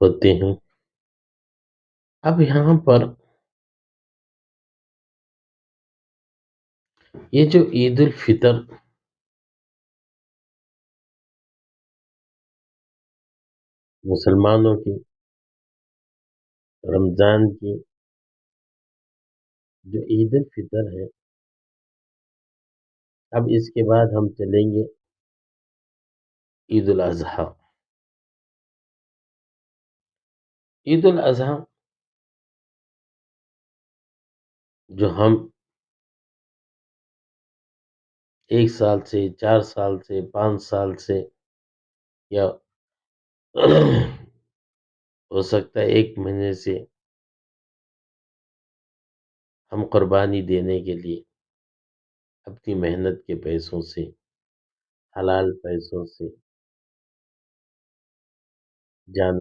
ہوتے ہیں۔ اب یہاں پر یہ جو عید الفطر مسلمانوں کی، رمضان کی جو عید الفطر ہے، اب اس کے بعد ہم چلیں گے عید الاضحیٰ۔ عید الاضحیٰ جو ہم 1 سال سے، 4 سال سے، 5 سال سے، یا ہو سکتا ہے 1 مہینے سے ہم قربانی دینے کے لیے اپنی محنت کے پیسوں سے، حلال پیسوں سے جان